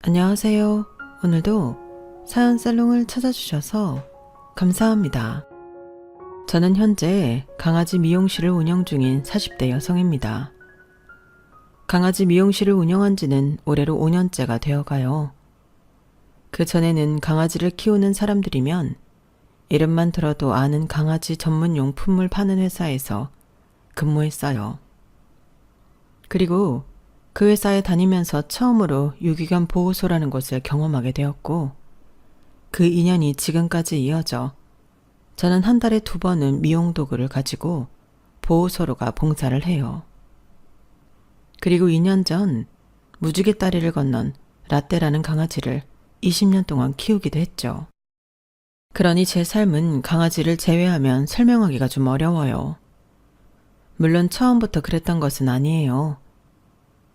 안녕하세요. 오늘도 사연 살롱을 찾아주셔서 감사합니다. 저는 현재 강아지 미용실을 운영 중인 40대 여성입니다. 강아지 미용실을 운영한 지는 올해로 5년째가 되어가요. 그 전에는 강아지를 키우는 사람들이면 이름만 들어도 아는 강아지 전문 용품을 파는 회사에서 근무했어요. 그리고 그 회사에 다니면서 처음으로 유기견 보호소라는 곳을 경험하게 되었고, 그 인연이 지금까지 이어져 저는 한 달에 2번은 미용 도구를 가지고 보호소로 가 봉사를 해요. 그리고 2년 전 무지개 다리를 건넌 라떼라는 강아지를 20년 동안 키우기도 했죠. 그러니 제 삶은 강아지를 제외하면 설명하기가 좀 어려워요. 물론 처음부터 그랬던 것은 아니에요.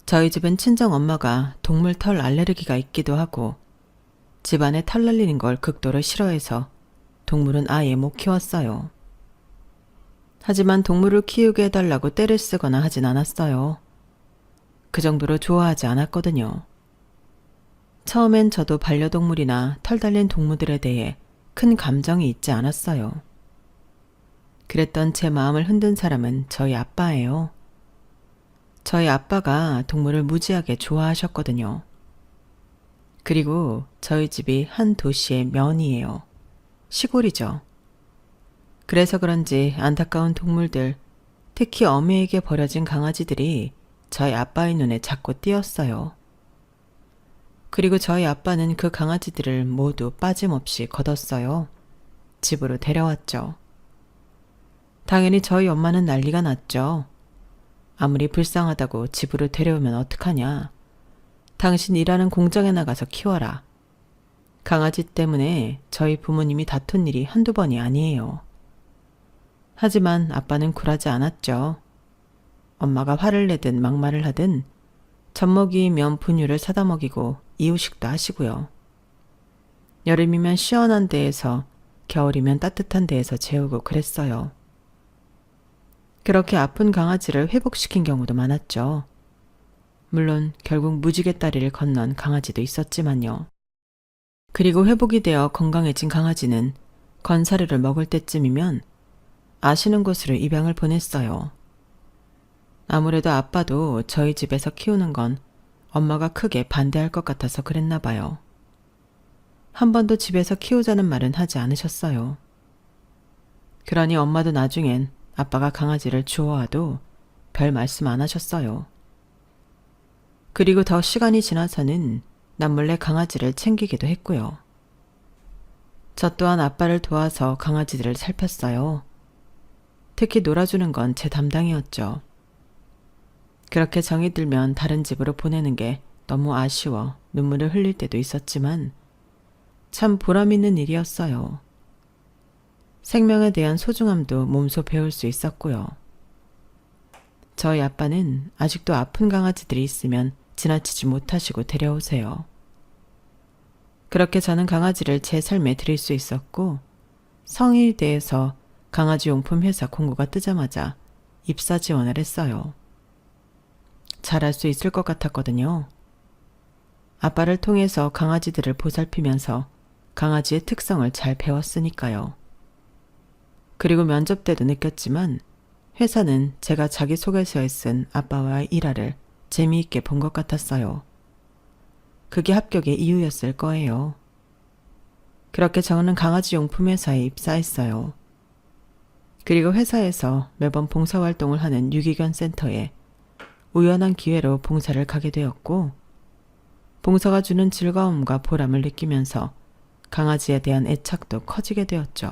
저희 집은 친정 엄마가 동물 털 알레르기가 있기도 하고 집안에 털 날리는 걸 극도로 싫어해서 동물은 아예 못 키웠어요. 하지만 동물을 키우게 해달라고 떼를 쓰거나 하진 않았어요. 그 정도로 좋아하지 않았거든요. 처음엔 저도 반려동물이나 털 달린 동물들에 대해 큰 감정이 있지 않았어요. 그랬던 제 마음을 흔든 사람은 저희 아빠예요. 저희 아빠가 동물을 무지하게 좋아하셨거든요. 그리고 저희 집이 한 도시의 면이에요. 시골이죠. 그래서 그런지 안타까운 동물들, 특히 어미에게 버려진 강아지들이 저희 아빠의 눈에 자꾸 띄었어요. 그리고 저희 아빠는 그 강아지들을 모두 빠짐없이 걷었어요. 집으로 데려왔죠. 당연히 저희 엄마는 난리가 났죠. 아무리 불쌍하다고 집으로 데려오면 어떡하냐. 당신 일하는 공장에 나가서 키워라. 강아지 때문에 저희 부모님이 다툰 일이 한두 번이 아니에요. 하지만 아빠는 굴하지 않았죠. 엄마가 화를 내든 막말을 하든 젖먹이면 분유를 사다 먹이고 이유식도 하시고요. 여름이면 시원한 데에서, 겨울이면 따뜻한 데에서 재우고 그랬어요. 그렇게 아픈 강아지를 회복시킨 경우도 많았죠. 물론 결국 무지개 다리를 건넌 강아지도 있었지만요. 그리고 회복이 되어 건강해진 강아지는 건사료를 먹을 때쯤이면 아시는 곳으로 입양을 보냈어요. 아무래도 아빠도 저희 집에서 키우는 건 엄마가 크게 반대할 것 같아서 그랬나 봐요. 한 번도 집에서 키우자는 말은 하지 않으셨어요. 그러니 엄마도 나중엔 아빠가 강아지를 주워와도 별 말씀 안 하셨어요. 그리고 더 시간이 지나서는 남몰래 강아지를 챙기기도 했고요. 저 또한 아빠를 도와서 강아지들을 살폈어요. 특히 놀아주는 건 제 담당이었죠. 그렇게 정이 들면 다른 집으로 보내는 게 너무 아쉬워 눈물을 흘릴 때도 있었지만 참 보람 있는 일이었어요. 생명에 대한 소중함도 몸소 배울 수 있었고요. 저희 아빠는 아직도 아픈 강아지들이 있으면 지나치지 못하시고 데려오세요. 그렇게 저는 강아지를 제 삶에 들일 수 있었고, 성인이 돼서 강아지용품 회사 공고가 뜨자마자 입사 지원을 했어요. 잘할 수 있을 것 같았거든요. 아빠를 통해서 강아지들을 보살피면서 강아지의 특성을 잘 배웠으니까요. 그리고 면접 때도 느꼈지만 회사는 제가 자기소개서에 쓴 아빠와의 일화를 재미있게 본 것 같았어요. 그게 합격의 이유였을 거예요. 그렇게 저는 강아지 용품 회사에 입사했어요. 그리고 회사에서 매번 봉사활동을 하는 유기견 센터에 우연한 기회로 봉사를 가게 되었고, 봉사가 주는 즐거움과 보람을 느끼면서 강아지에 대한 애착도 커지게 되었죠.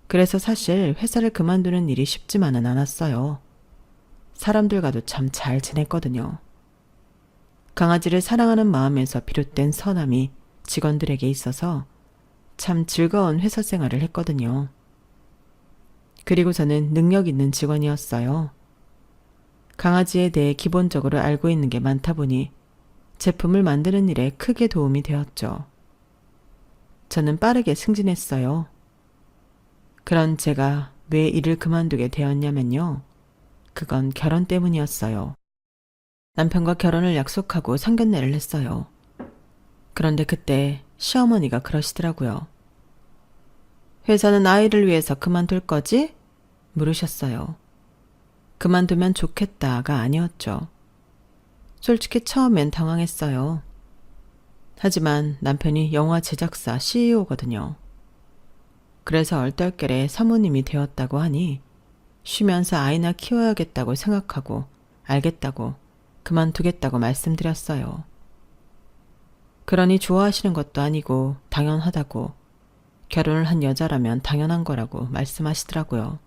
그래서 사실 회사를 그만두는 일이 쉽지만은 않았어요. 사람들과도 참 잘 지냈거든요. 강아지를 사랑하는 마음에서 비롯된 선함이 직원들에게 있어서 참 즐거운 회사 생활을 했거든요. 그리고 저는 능력 있는 직원이었어요. 강아지에 대해 기본적으로 알고 있는 게 많다 보니 제품을 만드는 일에 크게 도움이 되었죠. 저는 빠르게 승진했어요. 그런 제가 왜 일을 그만두게 되었냐면요. 그건 결혼 때문이었어요. 남편과 결혼을 약속하고 상견례를 했어요. 그런데 그때 시어머니가 그러시더라고요. 회사는 아이를 위해서 그만둘 거지? 물으셨어요. 그만두면 좋겠다가 아니었죠. 솔직히 처음엔 당황했어요. 하지만 남편이 영화 제작사 CEO거든요. 그래서 얼떨결에 사모님이 되었다고 하니 쉬면서 아이나 키워야겠다고 생각하고 알겠다고 그만두겠다고 말씀드렸어요. 그러니 좋아하시는 것도 아니고 당연하다고 결혼을 한 여자라면 당연한 거라고 말씀하시더라고요.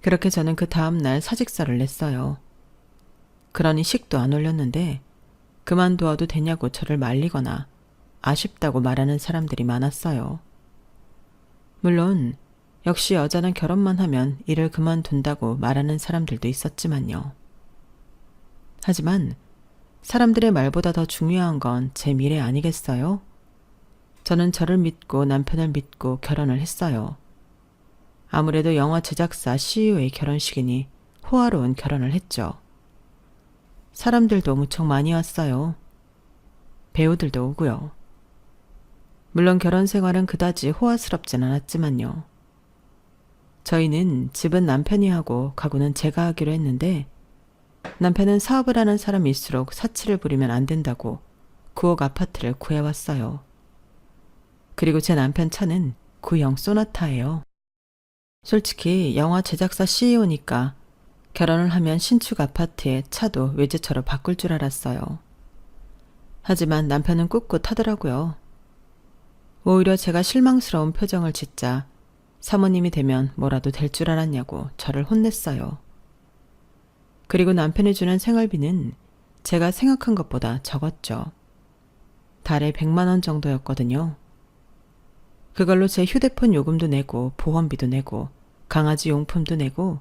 그렇게 저는 그 다음날 사직서를 냈어요. 그러니 식도 안 올렸는데 그만두어도 되냐고 저를 말리거나 아쉽다고 말하는 사람들이 많았어요. 물론 역시 여자는 결혼만 하면 일을 그만둔다고 말하는 사람들도 있었지만요. 하지만 사람들의 말보다 더 중요한 건 제 미래 아니겠어요? 저는 저를 믿고 남편을 믿고 결혼을 했어요. 아무래도 영화 제작사 CEO의 결혼식이니 호화로운 결혼을 했죠. 사람들도 무척 많이 왔어요. 배우들도 오고요. 물론 결혼 생활은 그다지 호화스럽진 않았지만요. 저희는 집은 남편이 하고 가구는 제가 하기로 했는데 남편은 사업을 하는 사람일수록 사치를 부리면 안 된다고 9억 아파트를 구해왔어요. 그리고 제 남편 차는 구형 소나타예요. 솔직히 영화 제작사 CEO니까 결혼을 하면 신축 아파트에 차도 외제차로 바꿀 줄 알았어요. 하지만 남편은 꿋꿋하더라고요. 오히려 제가 실망스러운 표정을 짓자 사모님이 되면 뭐라도 될 줄 알았냐고 저를 혼냈어요. 그리고 남편이 주는 생활비는 제가 생각한 것보다 적었죠. 달에 100만 원 정도였거든요. 그걸로 제 휴대폰 요금도 내고 보험비도 내고 강아지 용품도 내고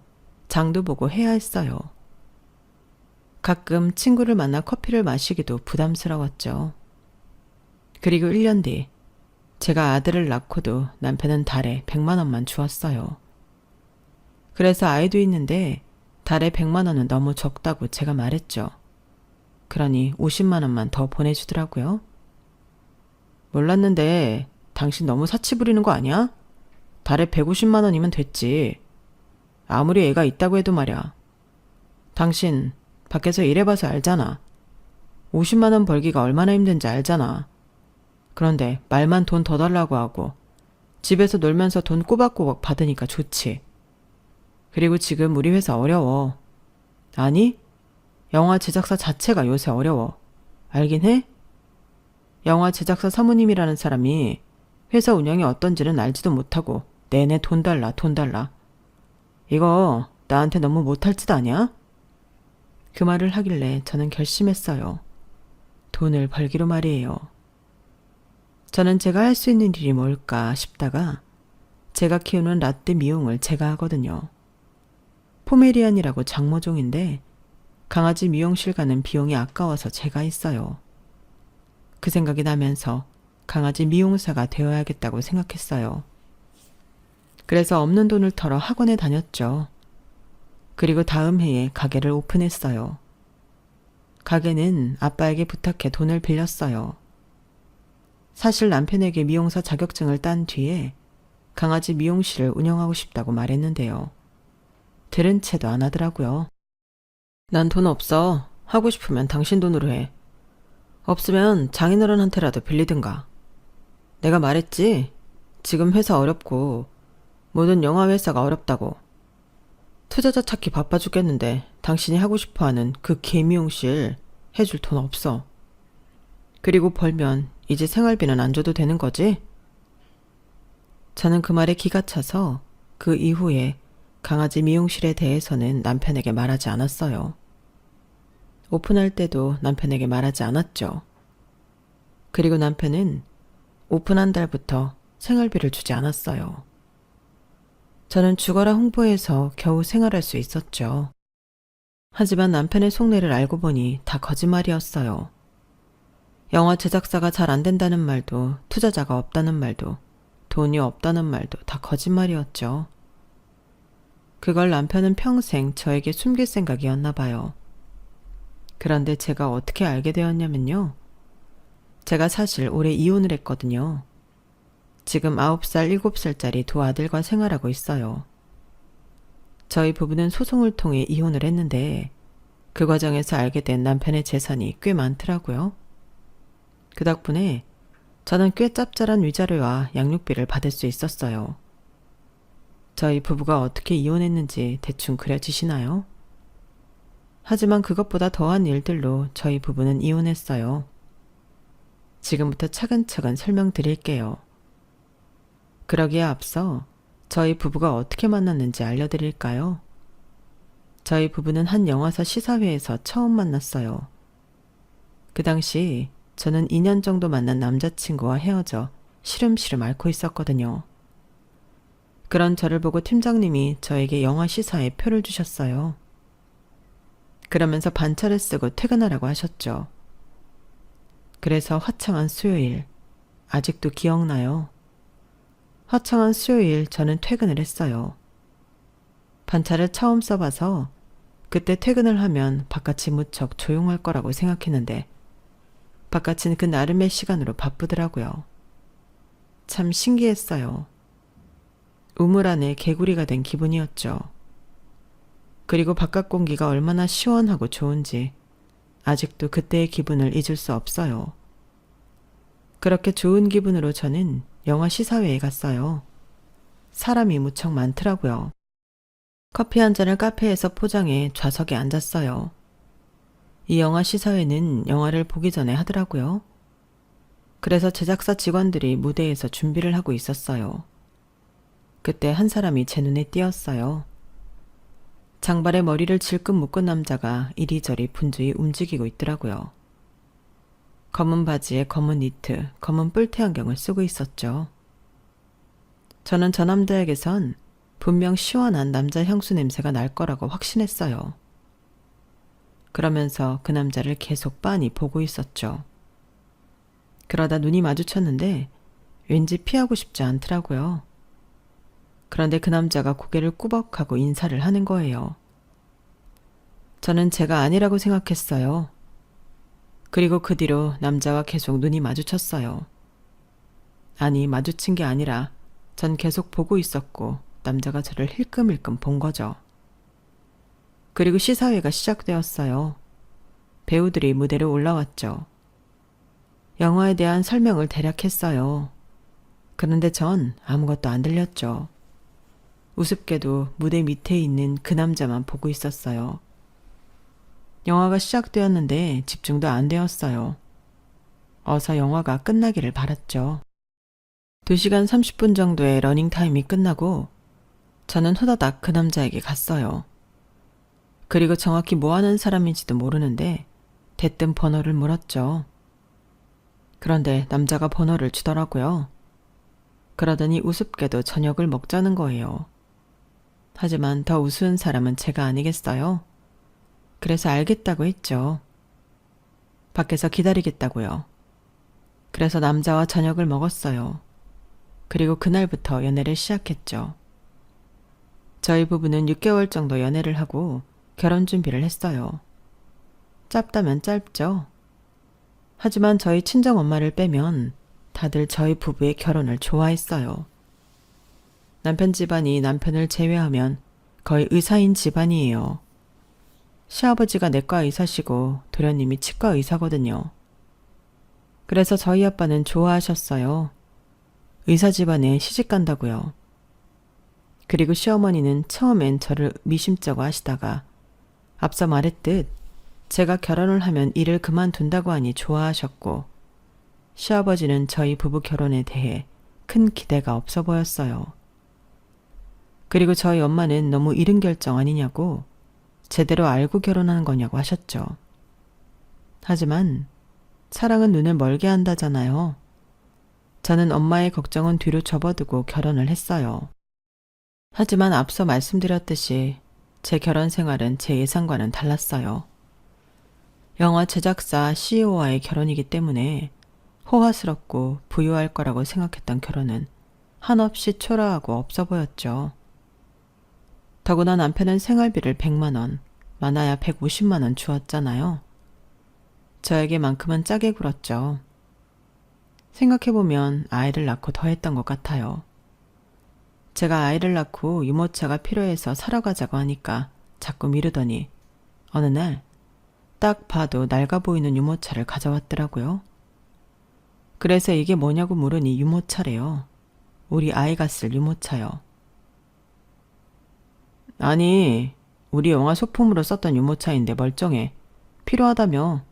장도 보고 해야 했어요. 가끔 친구를 만나 커피를 마시기도 부담스러웠죠. 그리고 1년 뒤 제가 아들을 낳고도 남편은 달에 100만 원만 주었어요. 그래서 아이도 있는데 달에 100만 원은 너무 적다고 제가 말했죠. 그러니 50만 원만 더 보내주더라고요. 몰랐는데 당신 너무 사치 부리는 거 아니야? 달에 150만 원이면 됐지. 아무리 애가 있다고 해도 말이야. 당신 밖에서 일해봐서 알잖아. 50만 원 벌기가 얼마나 힘든지 알잖아. 그런데 말만 돈 더 달라고 하고 집에서 놀면서 돈 꼬박꼬박 받으니까 좋지. 그리고 지금 우리 회사 어려워. 아니? 영화 제작사 자체가 요새 어려워. 알긴 해? 영화 제작사 사모님이라는 사람이 회사 운영이 어떤지는 알지도 못하고 내내 돈 달라 돈 달라. 이거 나한테 너무 못할 짓 아니야? 그 말을 하길래 저는 결심했어요. 돈을 벌기로 말이에요. 저는 제가 할 수 있는 일이 뭘까 싶다가 제가 키우는 라떼 미용을 제가 하거든요. 포메리안이라고 장모종인데 강아지 미용실 가는 비용이 아까워서 제가 했어요. 그 생각이 나면서 강아지 미용사가 되어야겠다고 생각했어요. 그래서 없는 돈을 털어 학원에 다녔죠. 그리고 다음 해에 가게를 오픈했어요. 가게는 아빠에게 부탁해 돈을 빌렸어요. 사실 남편에게 미용사 자격증을 딴 뒤에 강아지 미용실을 운영하고 싶다고 말했는데요. 들은 채도 안 하더라고요. 난 돈 없어. 하고 싶으면 당신 돈으로 해. 없으면 장인어른한테라도 빌리든가. 내가 말했지? 지금 회사 어렵고 모든 영화회사가 어렵다고. 투자자 찾기 바빠 죽겠는데 당신이 하고 싶어하는 그 개미용실 해줄 돈 없어. 그리고 벌면 이제 생활비는 안 줘도 되는 거지? 저는 그 말에 기가 차서 그 이후에 강아지 미용실에 대해서는 남편에게 말하지 않았어요. 오픈할 때도 남편에게 말하지 않았죠. 그리고 남편은 오픈한 달부터 생활비를 주지 않았어요. 저는 죽어라 홍보해서 겨우 생활할 수 있었죠. 하지만 남편의 속내를 알고 보니 다 거짓말이었어요. 영화 제작사가 잘 안 된다는 말도 투자자가 없다는 말도 돈이 없다는 말도 다 거짓말이었죠. 그걸 남편은 평생 저에게 숨길 생각이었나 봐요. 그런데 제가 어떻게 알게 되었냐면요. 제가 사실 올해 이혼을 했거든요. 지금 9살, 7살짜리 두 아들과 생활하고 있어요. 저희 부부는 소송을 통해 이혼을 했는데 그 과정에서 알게 된 남편의 재산이 꽤 많더라고요. 그 덕분에 저는 꽤 짭짤한 위자료와 양육비를 받을 수 있었어요. 저희 부부가 어떻게 이혼했는지 대충 그려지시나요? 하지만 그것보다 더한 일들로 저희 부부는 이혼했어요. 지금부터 차근차근 설명드릴게요. 그러기에 앞서 저희 부부가 어떻게 만났는지 알려드릴까요? 저희 부부는 한 영화사 시사회에서 처음 만났어요. 그 당시 저는 2년 정도 만난 남자친구와 헤어져 시름시름 앓고 있었거든요. 그런 저를 보고 팀장님이 저에게 영화 시사회 표를 주셨어요. 그러면서 반차를 쓰고 퇴근하라고 하셨죠. 그래서 화창한 수요일, 아직도 기억나요. 화창한 수요일 저는 퇴근을 했어요. 반차를 처음 써봐서 그때 퇴근을 하면 바깥이 무척 조용할 거라고 생각했는데 바깥은 그 나름의 시간으로 바쁘더라고요. 참 신기했어요. 우물 안에 개구리가 된 기분이었죠. 그리고 바깥 공기가 얼마나 시원하고 좋은지 아직도 그때의 기분을 잊을 수 없어요. 그렇게 좋은 기분으로 저는 영화 시사회에 갔어요. 사람이 무척 많더라고요. 커피 한 잔을 카페에서 포장해 좌석에 앉았어요. 이 영화 시사회는 영화를 보기 전에 하더라고요. 그래서 제작사 직원들이 무대에서 준비를 하고 있었어요. 그때 한 사람이 제 눈에 띄었어요. 장발에 머리를 질끈 묶은 남자가 이리저리 분주히 움직이고 있더라고요. 검은 바지에 검은 니트, 검은 뿔테 안경을 쓰고 있었죠. 저는 저 남자에게선 분명 시원한 남자 향수 냄새가 날 거라고 확신했어요. 그러면서 그 남자를 계속 빤히 보고 있었죠. 그러다 눈이 마주쳤는데 왠지 피하고 싶지 않더라고요. 그런데 그 남자가 고개를 꾸벅하고 인사를 하는 거예요. 저는 제가 아니라고 생각했어요. 그리고 그 뒤로 남자와 계속 눈이 마주쳤어요. 아니, 마주친 게 아니라 전 계속 보고 있었고 남자가 저를 힐끔힐끔 본 거죠. 그리고 시사회가 시작되었어요. 배우들이 무대로 올라왔죠. 영화에 대한 설명을 대략 했어요. 그런데 전 아무것도 안 들렸죠. 우습게도 무대 밑에 있는 그 남자만 보고 있었어요. 영화가 시작되었는데 집중도 안 되었어요. 어서 영화가 끝나기를 바랐죠. 2시간 30분 정도의 러닝타임이 끝나고 저는 후다닥 그 남자에게 갔어요. 그리고 정확히 뭐 하는 사람인지도 모르는데 대뜸 번호를 물었죠. 그런데 남자가 번호를 주더라고요. 그러더니 우습게도 저녁을 먹자는 거예요. 하지만 더 우스운 사람은 제가 아니겠어요? 그래서 알겠다고 했죠. 밖에서 기다리겠다고요. 그래서 남자와 저녁을 먹었어요. 그리고 그날부터 연애를 시작했죠. 저희 부부는 6개월 정도 연애를 하고 결혼 준비를 했어요. 짧다면 짧죠. 하지만 저희 친정엄마를 빼면 다들 저희 부부의 결혼을 좋아했어요. 남편 집안이 남편을 제외하면 거의 의사인 집안이에요. 시아버지가 내과 의사시고 도련님이 치과 의사거든요. 그래서 저희 아빠는 좋아하셨어요. 의사 집안에 시집 간다고요. 그리고 시어머니는 처음엔 저를 미심쩍어 하시다가 앞서 말했듯 제가 결혼을 하면 일을 그만둔다고 하니 좋아하셨고 시아버지는 저희 부부 결혼에 대해 큰 기대가 없어 보였어요. 그리고 저희 엄마는 너무 이른 결정 아니냐고 제대로 알고 결혼하는 거냐고 하셨죠. 하지만 사랑은 눈을 멀게 한다잖아요. 저는 엄마의 걱정은 뒤로 접어두고 결혼을 했어요. 하지만 앞서 말씀드렸듯이 제 결혼 생활은 제 예상과는 달랐어요. 영화 제작사 CEO와의 결혼이기 때문에 호화스럽고 부유할 거라고 생각했던 결혼은 한없이 초라하고 없어 보였죠. 더구나 남편은 생활비를 100만 원, 많아야 150만 원 주었잖아요. 저에게만큼은 짜게 굴었죠. 생각해보면 아이를 낳고 더 했던 것 같아요. 제가 아이를 낳고 유모차가 필요해서 사러 가자고 하니까 자꾸 미루더니 어느 날 딱 봐도 낡아 보이는 유모차를 가져왔더라고요. 그래서 이게 뭐냐고 물으니 유모차래요. 우리 아이가 쓸 유모차요. 아니, 우리 영화 소품으로 썼던 유모차인데 멀쩡해. 필요하다며.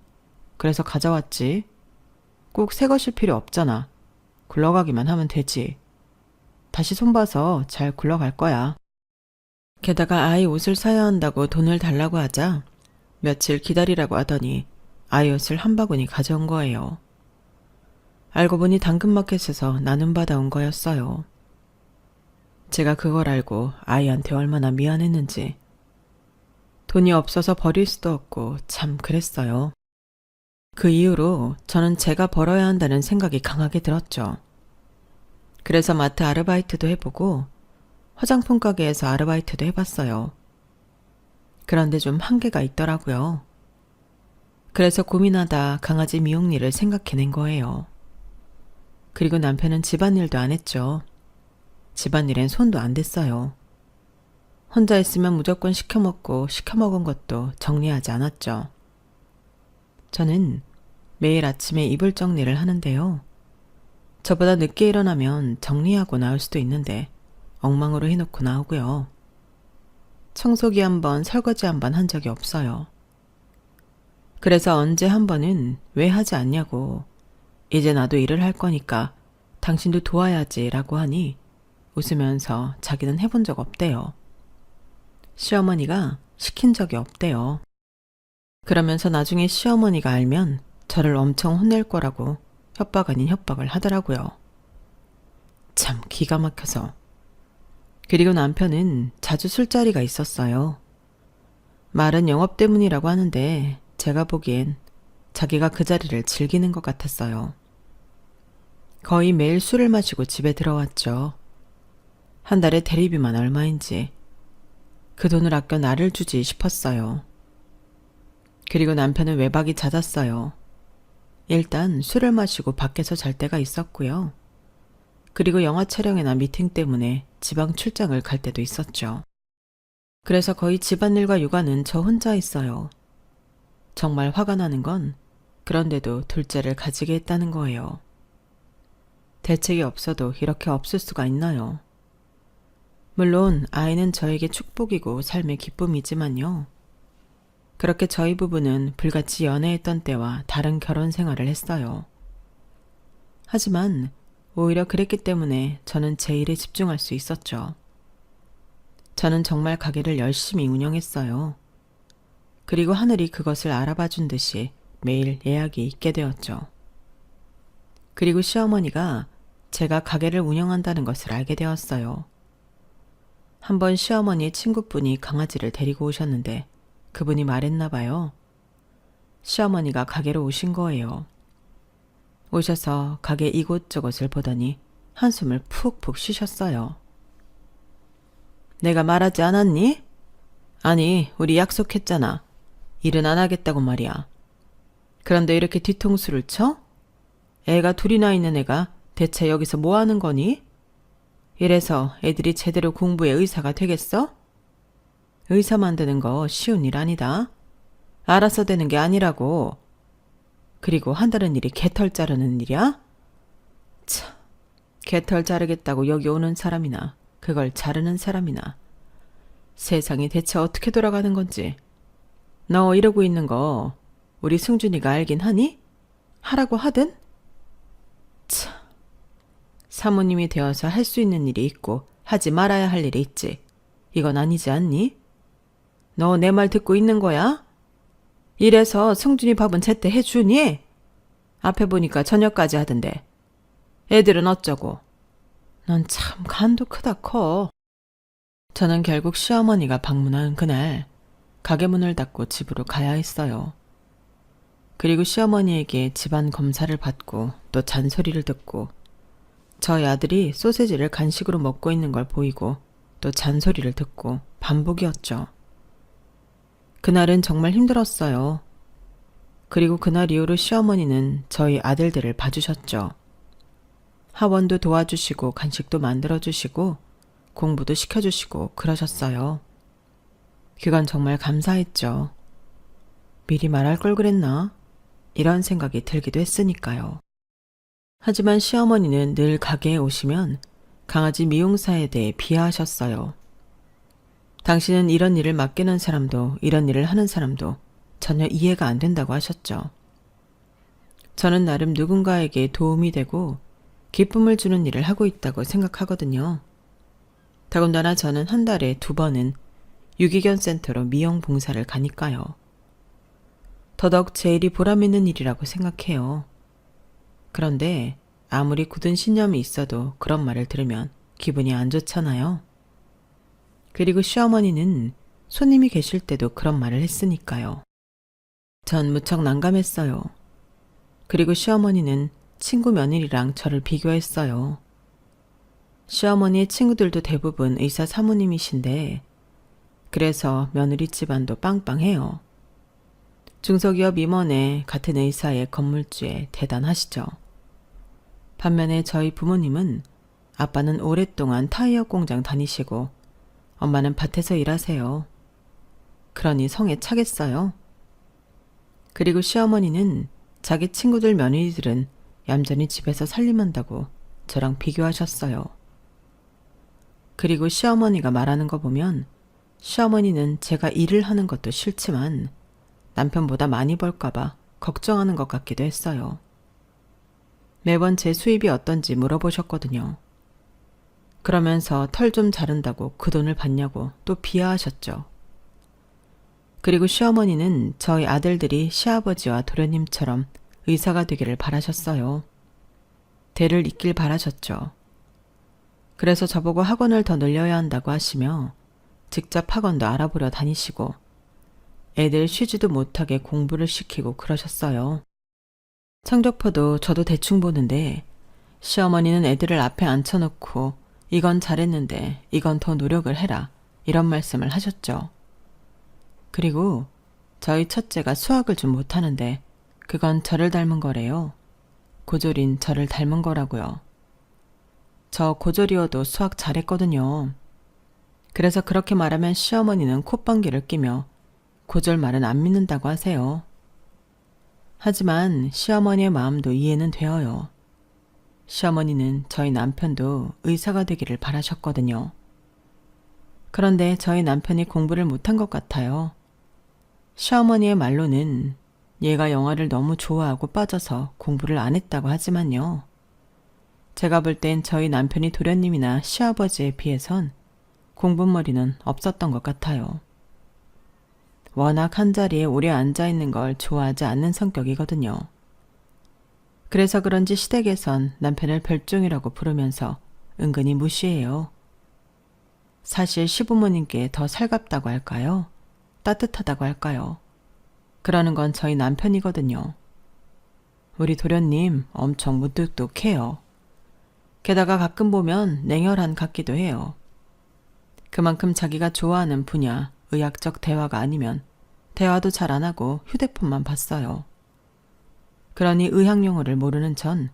그래서 가져왔지. 꼭 새 것일 필요 없잖아. 굴러가기만 하면 되지. 다시 손봐서 잘 굴러갈 거야. 게다가 아이 옷을 사야 한다고 돈을 달라고 하자 며칠 기다리라고 하더니 아이 옷을 한 바구니 가져온 거예요. 알고 보니 당근마켓에서 나눔받아 온 거였어요. 제가 그걸 알고 아이한테 얼마나 미안했는지. 돈이 없어서 버릴 수도 없고 참 그랬어요. 그 이후로 저는 제가 벌어야 한다는 생각이 강하게 들었죠. 그래서 마트 아르바이트도 해보고 화장품 가게에서 아르바이트도 해봤어요. 그런데 좀 한계가 있더라고요. 그래서 고민하다 강아지 미용 일을 생각해낸 거예요. 그리고 남편은 집안일도 안 했죠. 집안일엔 손도 안 댔어요. 혼자 있으면 무조건 시켜먹고 시켜먹은 것도 정리하지 않았죠. 저는 매일 아침에 이불 정리를 하는데요. 저보다 늦게 일어나면 정리하고 나올 수도 있는데 엉망으로 해놓고 나오고요. 청소기 한 번, 설거지 한 번 한 적이 없어요. 그래서 언제 한 번은 왜 하지 않냐고 이제 나도 일을 할 거니까 당신도 도와야지 라고 하니 웃으면서 자기는 해본 적 없대요. 시어머니가 시킨 적이 없대요. 그러면서 나중에 시어머니가 알면 저를 엄청 혼낼 거라고 협박 아닌 협박을 하더라고요. 참 기가 막혀서. 그리고 남편은 자주 술자리가 있었어요. 말은 영업 때문이라고 하는데 제가 보기엔 자기가 그 자리를 즐기는 것 같았어요. 거의 매일 술을 마시고 집에 들어왔죠. 한 달에 대리비만 얼마인지 그 돈을 아껴 나를 주지 싶었어요. 그리고 남편은 외박이 잦았어요. 일단 술을 마시고 밖에서 잘 때가 있었고요. 그리고 영화 촬영이나 미팅 때문에 지방 출장을 갈 때도 있었죠. 그래서 거의 집안일과 육아는 저 혼자 했어요. 정말 화가 나는 건 그런데도 둘째를 가지게 했다는 거예요. 대책이 없어도 이렇게 없을 수가 있나요? 물론 아이는 저에게 축복이고 삶의 기쁨이지만요. 그렇게 저희 부부는 불같이 연애했던 때와 다른 결혼 생활을 했어요. 하지만 오히려 그랬기 때문에 저는 제 일에 집중할 수 있었죠. 저는 정말 가게를 열심히 운영했어요. 그리고 하늘이 그것을 알아봐 준 듯이 매일 예약이 있게 되었죠. 그리고 시어머니가 제가 가게를 운영한다는 것을 알게 되었어요. 한번 시어머니 친구분이 강아지를 데리고 오셨는데 그분이 말했나 봐요. 시어머니가 가게로 오신 거예요. 오셔서 가게 이곳저곳을 보더니 한숨을 푹푹 쉬셨어요. 내가 말하지 않았니? 아니, 우리 약속했잖아. 일은 안 하겠다고 말이야. 그런데 이렇게 뒤통수를 쳐? 애가 둘이나 있는 애가 대체 여기서 뭐 하는 거니? 이래서 애들이 제대로 공부해 의사가 되겠어? 의사 만드는 거 쉬운 일 아니다. 알아서 되는 게 아니라고. 그리고 한다는 일이 개털 자르는 일이야? 참, 개털 자르겠다고 여기 오는 사람이나 그걸 자르는 사람이나 세상이 대체 어떻게 돌아가는 건지. 너 이러고 있는 거 우리 승준이가 알긴 하니? 하라고 하든? 참, 사모님이 되어서 할 수 있는 일이 있고 하지 말아야 할 일이 있지. 이건 아니지 않니? 너 내 말 듣고 있는 거야? 이래서 승준이 밥은 제때 해주니? 앞에 보니까 저녁까지 하던데. 애들은 어쩌고? 넌 참 간도 크다 커. 저는 결국 시어머니가 방문한 그날 가게 문을 닫고 집으로 가야 했어요. 그리고 시어머니에게 집안 검사를 받고 또 잔소리를 듣고 저희 아들이 소세지를 간식으로 먹고 있는 걸 보이고 또 잔소리를 듣고 반복이었죠. 그날은 정말 힘들었어요. 그리고 그날 이후로 시어머니는 저희 아들들을 봐주셨죠. 하원도 도와주시고 간식도 만들어주시고 공부도 시켜주시고 그러셨어요. 그건 정말 감사했죠. 미리 말할 걸 그랬나? 이런 생각이 들기도 했으니까요. 하지만 시어머니는 늘 가게에 오시면 강아지 미용사에 대해 비하하셨어요. 당신은 이런 일을 맡기는 사람도 이런 일을 하는 사람도 전혀 이해가 안 된다고 하셨죠. 저는 나름 누군가에게 도움이 되고 기쁨을 주는 일을 하고 있다고 생각하거든요. 더군다나 저는 한 달에 2번은 유기견 센터로 미용 봉사를 가니까요. 더더욱 제 일이 보람있는 일이라고 생각해요. 그런데 아무리 굳은 신념이 있어도 그런 말을 들으면 기분이 안 좋잖아요. 그리고 시어머니는 손님이 계실 때도 그런 말을 했으니까요. 전 무척 난감했어요. 그리고 시어머니는 친구 며느리랑 저를 비교했어요. 시어머니의 친구들도 대부분 의사 사모님이신데 그래서 며느리 집안도 빵빵해요. 중소기업 임원에 같은 의사의 건물주에 대단하시죠. 반면에 저희 부모님은 아빠는 오랫동안 타이어 공장 다니시고 엄마는 밭에서 일하세요. 그러니 성에 차겠어요. 그리고 시어머니는 자기 친구들 며느리들은 얌전히 집에서 살림한다고 저랑 비교하셨어요. 그리고 시어머니가 말하는 거 보면 시어머니는 제가 일을 하는 것도 싫지만 남편보다 많이 벌까봐 걱정하는 것 같기도 했어요. 매번 제 수입이 어떤지 물어보셨거든요. 그러면서 털 좀 자른다고 그 돈을 받냐고 또 비하하셨죠. 그리고 시어머니는 저희 아들들이 시아버지와 도련님처럼 의사가 되기를 바라셨어요. 대를 잇길 바라셨죠. 그래서 저보고 학원을 더 늘려야 한다고 하시며 직접 학원도 알아보려 다니시고 애들 쉬지도 못하게 공부를 시키고 그러셨어요. 성적표도 저도 대충 보는데 시어머니는 애들을 앞에 앉혀놓고 이건 잘했는데 이건 더 노력을 해라 이런 말씀을 하셨죠. 그리고 저희 첫째가 수학을 좀 못하는데 그건 저를 닮은 거래요. 고졸인 저를 닮은 거라고요. 저 고졸이어도 수학 잘했거든요. 그래서 그렇게 말하면 시어머니는 콧방귀를 끼며 고졸 말은 안 믿는다고 하세요. 하지만 시어머니의 마음도 이해는 되어요. 시어머니는 저희 남편도 의사가 되기를 바라셨거든요. 그런데 저희 남편이 공부를 못한 것 같아요. 시어머니의 말로는 얘가 영화를 너무 좋아하고 빠져서 공부를 안 했다고 하지만요. 제가 볼 땐 저희 남편이 도련님이나 시아버지에 비해선 공부머리는 없었던 것 같아요. 워낙 한자리에 오래 앉아있는 걸 좋아하지 않는 성격이거든요. 그래서 그런지 시댁에선 남편을 별종이라고 부르면서 은근히 무시해요. 사실 시부모님께 더 살갑다고 할까요? 따뜻하다고 할까요? 그러는 건 저희 남편이거든요. 우리 도련님 엄청 무뚝뚝해요. 게다가 가끔 보면 냉혈한 같기도 해요. 그만큼 자기가 좋아하는 분야, 의학적 대화가 아니면 대화도 잘 안 하고 휴대폰만 봤어요. 그러니 의학 용어를 모르는 전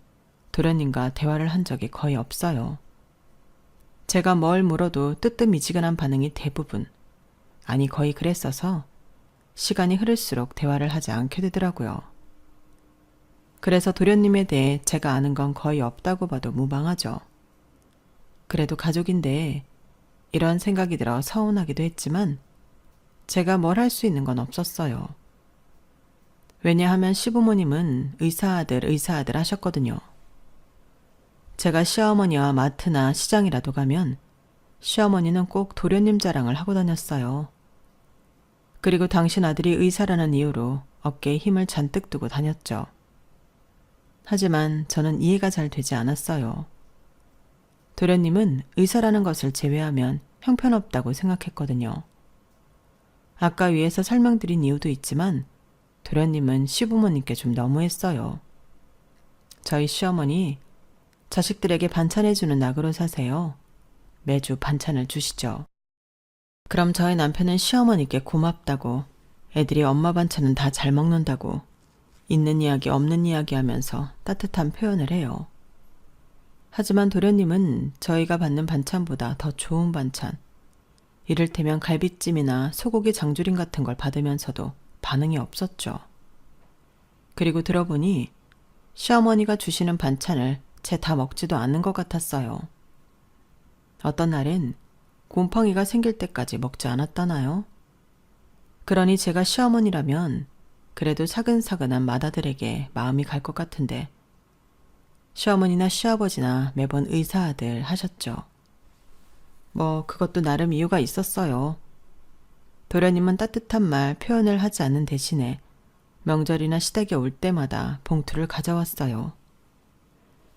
도련님과 대화를 한 적이 거의 없어요. 제가 뭘 물어도 뜨뜻미지근한 반응이 대부분, 아니 거의 그랬어서 시간이 흐를수록 대화를 하지 않게 되더라고요. 그래서 도련님에 대해 제가 아는 건 거의 없다고 봐도 무방하죠. 그래도 가족인데 이런 생각이 들어 서운하기도 했지만 제가 뭘 할 수 있는 건 없었어요. 왜냐하면 시부모님은 의사아들 하셨거든요. 제가 시어머니와 마트나 시장이라도 가면 시어머니는 꼭 도련님 자랑을 하고 다녔어요. 그리고 당신 아들이 의사라는 이유로 어깨에 힘을 잔뜩 두고 다녔죠. 하지만 저는 이해가 잘 되지 않았어요. 도련님은 의사라는 것을 제외하면 형편없다고 생각했거든요. 아까 위에서 설명드린 이유도 있지만 도련님은 시부모님께 좀 너무했어요. 저희 시어머니 자식들에게 반찬해주는 낙으로 사세요. 매주 반찬을 주시죠. 그럼 저희 남편은 시어머니께 고맙다고, 애들이 엄마 반찬은 다 잘 먹는다고, 있는 이야기 없는 이야기 하면서 따뜻한 표현을 해요. 하지만 도련님은 저희가 받는 반찬보다 더 좋은 반찬, 이를테면 갈비찜이나 소고기 장조림 같은 걸 받으면서도 반응이 없었죠. 그리고 들어보니 시어머니가 주시는 반찬을 채 다 먹지도 않는 것 같았어요. 어떤 날엔 곰팡이가 생길 때까지 먹지 않았다나요? 그러니 제가 시어머니라면 그래도 사근사근한 맏아들에게 마음이 갈 것 같은데 시어머니나 시아버지나 매번 의사아들 하셨죠. 뭐 그것도 나름 이유가 있었어요. 도련님은 따뜻한 말 표현을 하지 않는 대신에 명절이나 시댁에 올 때마다 봉투를 가져왔어요.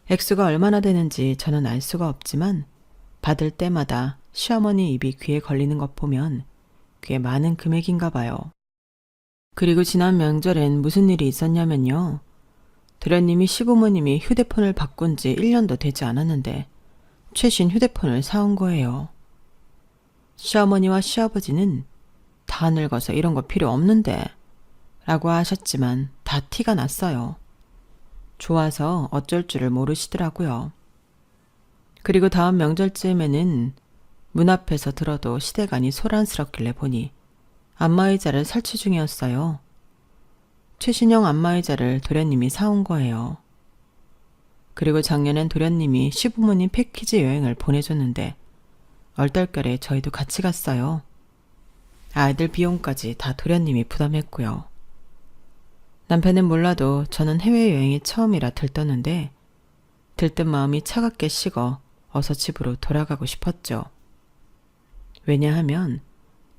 액수가 얼마나 되는지 저는 알 수가 없지만 받을 때마다 시어머니 입이 귀에 걸리는 것 보면 꽤 많은 금액인가 봐요. 그리고 지난 명절엔 무슨 일이 있었냐면요. 도련님이 시부모님이 휴대폰을 바꾼 지 1년도 되지 않았는데 최신 휴대폰을 사온 거예요. 시어머니와 시아버지는 다 늙어서 이런 거 필요 없는데 라고 하셨지만 다 티가 났어요. 좋아서 어쩔 줄을 모르시더라고요. 그리고 다음 명절쯤에는 문 앞에서 들어도 시대간이 소란스럽길래 보니 안마의자를 설치 중이었어요. 최신형 안마의자를 도련님이 사온 거예요. 그리고 작년엔 도련님이 시부모님 패키지 여행을 보내줬는데 얼떨결에 저희도 같이 갔어요. 아이들 비용까지 다 도련님이 부담했고요. 남편은 몰라도 저는 해외여행이 처음이라 들떴는데 들뜬 마음이 차갑게 식어 어서 집으로 돌아가고 싶었죠. 왜냐하면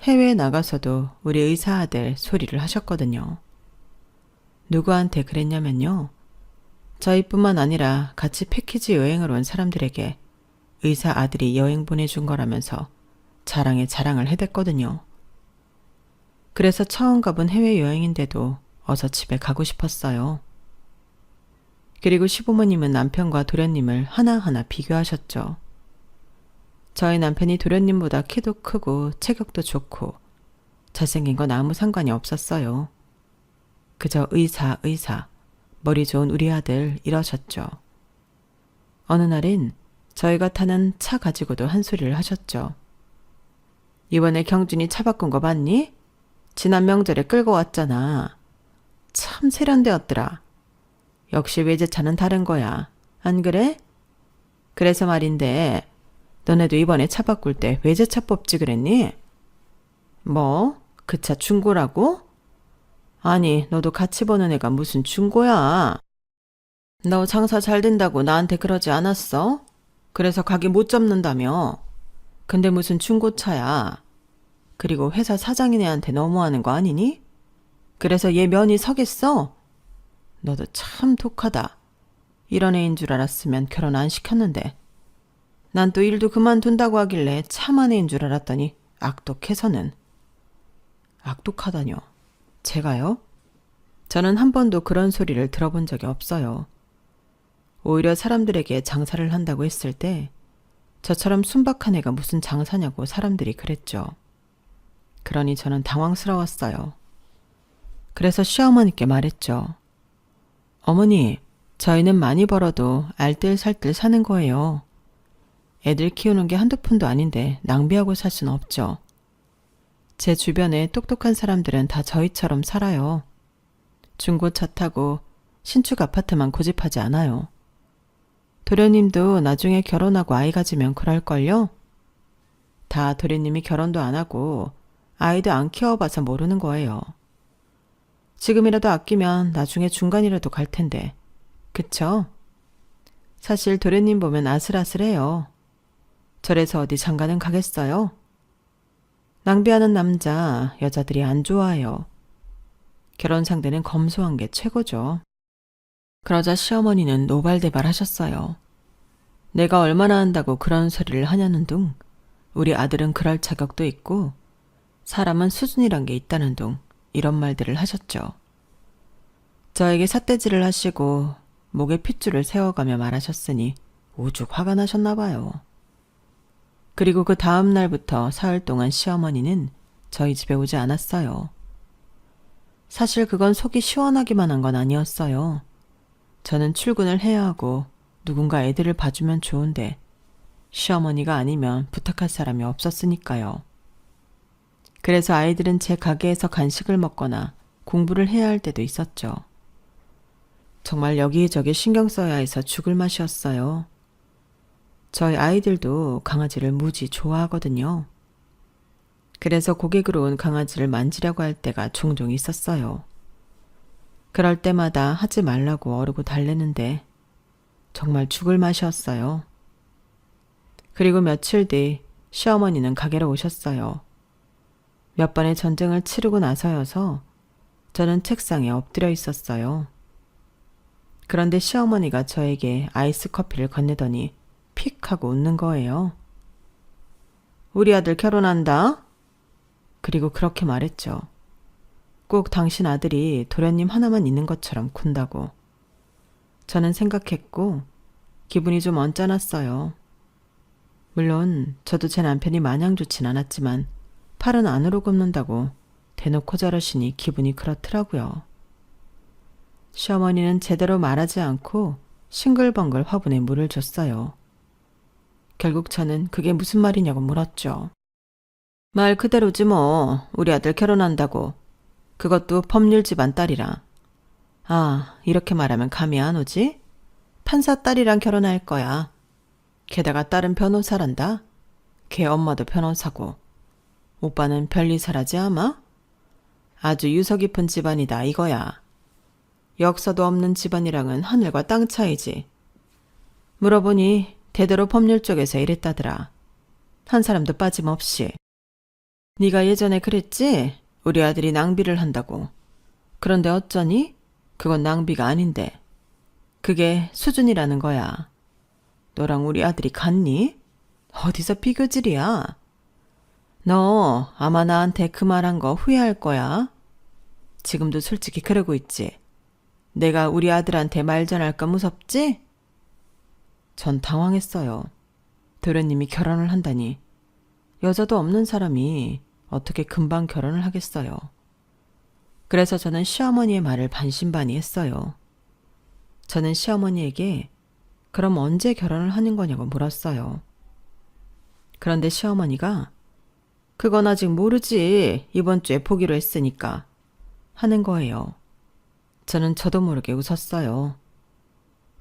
해외에 나가서도 우리 의사아들 소리를 하셨거든요. 누구한테 그랬냐면요. 저희뿐만 아니라 같이 패키지 여행을 온 사람들에게 의사 아들이 여행 보내준 거라면서 자랑에 자랑을 해댔거든요. 그래서 처음 가본 해외여행인데도 어서 집에 가고 싶었어요. 그리고 시부모님은 남편과 도련님을 하나하나 비교하셨죠. 저희 남편이 도련님보다 키도 크고 체격도 좋고 잘생긴 건 아무 상관이 없었어요. 그저 의사, 머리 좋은 우리 아들 이러셨죠. 어느 날엔 저희가 타는 차 가지고도 한 소리를 하셨죠. 이번에 경준이 차 바꾼 거 봤니? 지난 명절에 끌고 왔잖아. 참 세련되었더라. 역시 외제차는 다른 거야. 안 그래? 그래서 말인데 너네도 이번에 차 바꿀 때 외제차 뽑지 그랬니? 뭐? 그 차 중고라고? 아니, 너도 같이 보는 애가 무슨 중고야? 너 장사 잘 된다고 나한테 그러지 않았어? 그래서 가게 못 잡는다며. 근데 무슨 중고차야. 그리고 회사 사장인 애한테 너무하는 거 아니니? 그래서 얘 면이 서겠어? 너도 참 독하다. 이런 애인 줄 알았으면 결혼 안 시켰는데. 난 또 일도 그만둔다고 하길래 참한 애인 줄 알았더니 악독해서는. 악독하다뇨. 제가요? 저는 한 번도 그런 소리를 들어본 적이 없어요. 오히려 사람들에게 장사를 한다고 했을 때 저처럼 순박한 애가 무슨 장사냐고 사람들이 그랬죠. 그러니 저는 당황스러웠어요. 그래서 시어머니께 말했죠. 어머니, 저희는 많이 벌어도 알뜰살뜰 사는 거예요. 애들 키우는 게 한두 푼도 아닌데 낭비하고 살 수는 없죠. 제 주변에 똑똑한 사람들은 다 저희처럼 살아요. 중고차 타고 신축 아파트만 고집하지 않아요. 도련님도 나중에 결혼하고 아이 가지면 그럴걸요? 다 도련님이 결혼도 안 하고 아이도 안 키워봐서 모르는 거예요. 지금이라도 아끼면 나중에 중간이라도 갈 텐데. 그쵸? 사실 도련님 보면 아슬아슬해요. 저래서 어디 장가는 가겠어요? 낭비하는 남자, 여자들이 안 좋아해요. 결혼 상대는 검소한 게 최고죠. 그러자 시어머니는 노발대발 하셨어요. 내가 얼마나 한다고 그런 소리를 하냐는 둥, 우리 아들은 그럴 자격도 있고 사람은 수준이란 게 있다는 둥, 이런 말들을 하셨죠. 저에게 삿대질을 하시고 목에 핏줄을 세워가며 말하셨으니 오죽 화가 나셨나 봐요. 그리고 그 다음 날부터 사흘 동안 시어머니는 저희 집에 오지 않았어요. 사실 그건 속이 시원하기만 한 건 아니었어요. 저는 출근을 해야 하고 누군가 애들을 봐주면 좋은데 시어머니가 아니면 부탁할 사람이 없었으니까요. 그래서 아이들은 제 가게에서 간식을 먹거나 공부를 해야 할 때도 있었죠. 정말 여기저기 신경 써야 해서 죽을 맛이었어요. 저희 아이들도 강아지를 무지 좋아하거든요. 그래서 고객으로 온 강아지를 만지려고 할 때가 종종 있었어요. 그럴 때마다 하지 말라고 어르고 달래는데 정말 죽을 맛이었어요. 그리고 며칠 뒤 시어머니는 가게로 오셨어요. 몇 번의 전쟁을 치르고 나서여서 저는 책상에 엎드려 있었어요. 그런데 시어머니가 저에게 아이스 커피를 건네더니 픽 하고 웃는 거예요. 우리 아들 결혼한다? 그리고 그렇게 말했죠. 꼭 당신 아들이 도련님 하나만 있는 것처럼 군다고. 저는 생각했고 기분이 좀 언짢았어요. 물론 저도 제 남편이 마냥 좋진 않았지만 팔은 안으로 굽는다고 대놓고 저러시니 기분이 그렇더라고요. 시어머니는 제대로 말하지 않고 싱글벙글 화분에 물을 줬어요. 결국 저는 그게 무슨 말이냐고 물었죠. 말 그대로지 뭐. 우리 아들 결혼한다고. 그것도 법률 집안 딸이랑. 아, 이렇게 말하면 감이 안 오지? 판사 딸이랑 결혼할 거야. 게다가 딸은 변호사란다. 걔 엄마도 변호사고. 오빠는 변리사라지 아마? 아주 유서 깊은 집안이다 이거야. 역사도 없는 집안이랑은 하늘과 땅 차이지. 물어보니 대대로 법률 쪽에서 이랬다더라. 한 사람도 빠짐없이. 네가 예전에 그랬지? 우리 아들이 낭비를 한다고. 그런데 어쩌니? 그건 낭비가 아닌데. 그게 수준이라는 거야. 너랑 우리 아들이 같니? 어디서 비교질이야? 너 아마 나한테 그 말한 거 후회할 거야. 지금도 솔직히 그러고 있지. 내가 우리 아들한테 말 전할까 무섭지? 전 당황했어요. 도련님이 결혼을 한다니. 여자도 없는 사람이 어떻게 금방 결혼을 하겠어요. 그래서 저는 시어머니의 말을 반신반의했어요. 저는 시어머니에게 그럼 언제 결혼을 하는 거냐고 물었어요. 그런데 시어머니가 그건 아직 모르지. 이번 주에 보기로 했으니까 하는 거예요. 저는 저도 모르게 웃었어요.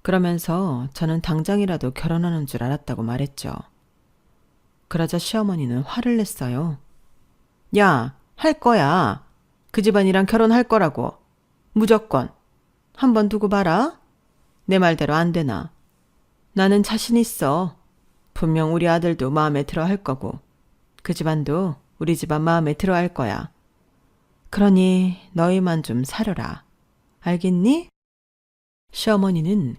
그러면서 저는 당장이라도 결혼하는 줄 알았다고 말했죠. 그러자 시어머니는 화를 냈어요. 야, 할 거야. 그 집안이랑 결혼할 거라고. 무조건. 한번 두고 봐라. 내 말대로 안 되나. 나는 자신 있어. 분명 우리 아들도 마음에 들어 할 거고 그 집안도 우리 집안 마음에 들어 할 거야. 그러니 너희만 좀 사려라. 알겠니? 시어머니는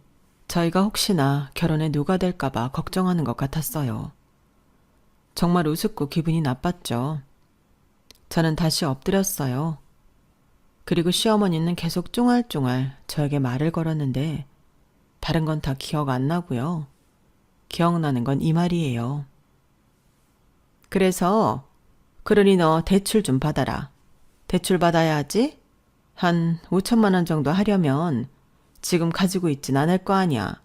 저희가 혹시나 결혼에 누가 될까 봐 걱정하는 것 같았어요. 정말 우습고 기분이 나빴죠. 저는 다시 엎드렸어요. 그리고 시어머니는 계속 쫑알쫑알 저에게 말을 걸었는데 다른 건 다 기억 안 나고요. 기억나는 건 이 말이에요. 그래서 그러니 너 대출 좀 받아라. 대출 받아야 하지? 한 5천만 원 정도 하려면 지금 가지고 있진 않을 거 아니야.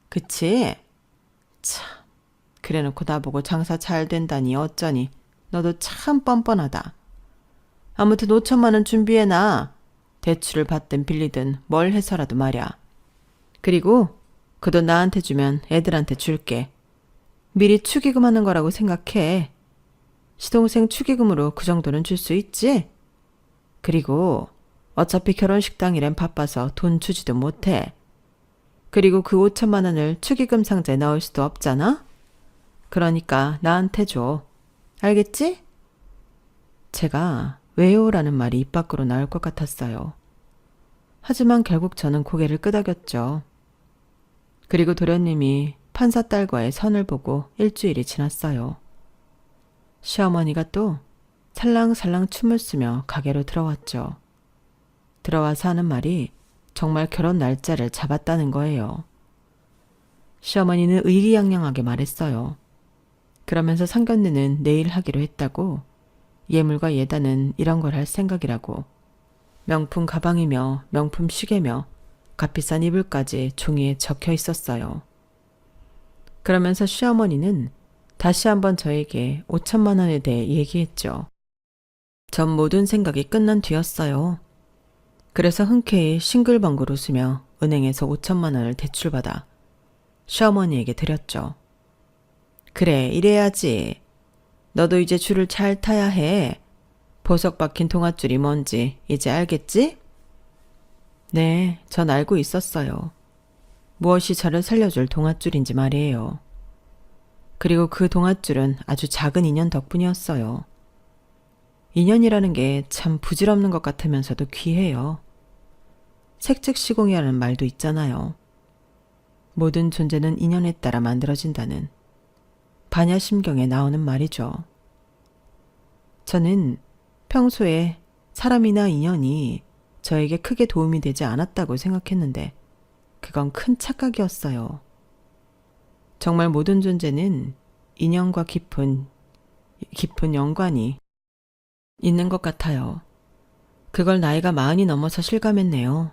그치? 참, 그래놓고 나보고 장사 잘 된다니 어쩌니. 너도 참 뻔뻔하다. 아무튼 5천만 원 준비해놔. 대출을 받든 빌리든 뭘 해서라도 말이야. 그리고 그 돈 나한테 주면 애들한테 줄게. 미리 축의금하는 거라고 생각해. 시동생 축의금으로 그 정도는 줄 수 있지? 그리고 어차피 결혼식 당일엔 바빠서 돈 주지도 못해. 그리고 그 5천만 원을 축의금 상자에 넣을 수도 없잖아? 그러니까 나한테 줘. 알겠지? 제가 왜요라는 말이 입 밖으로 나올 것 같았어요. 하지만 결국 저는 고개를 끄덕였죠. 그리고 도련님이 판사 딸과의 선을 보고 일주일이 지났어요. 시어머니가 또 살랑살랑 춤을 추며 가게로 들어왔죠. 들어와서 하는 말이 정말 결혼 날짜를 잡았다는 거예요. 시어머니는 의기양양하게 말했어요. 그러면서 상견례는 내일 하기로 했다고, 예물과 예단은 이런 걸 할 생각이라고. 명품 가방이며 명품 시계며 값비싼 이불까지 종이에 적혀 있었어요. 그러면서 시어머니는 다시 한번 저에게 5천만 원에 대해 얘기했죠. 전 모든 생각이 끝난 뒤였어요. 그래서 흔쾌히 싱글벙글 웃으며 은행에서 5천만 원을 대출받아 시어머니에게 드렸죠. 그래, 이래야지. 너도 이제 줄을 잘 타야 해. 보석 박힌 동아줄이 뭔지 이제 알겠지? 네, 전 알고 있었어요. 무엇이 저를 살려줄 동아줄인지 말이에요. 그리고 그 동아줄은 아주 작은 인연 덕분이었어요. 인연이라는 게 참 부질없는 것 같으면서도 귀해요. 색즉시공이라는 말도 있잖아요. 모든 존재는 인연에 따라 만들어진다는 반야심경에 나오는 말이죠. 저는 평소에 사람이나 인연이 저에게 크게 도움이 되지 않았다고 생각했는데 그건 큰 착각이었어요. 정말 모든 존재는 인연과 깊은 연관이 있는 것 같아요. 그걸 나이가 40이 넘어서 실감했네요.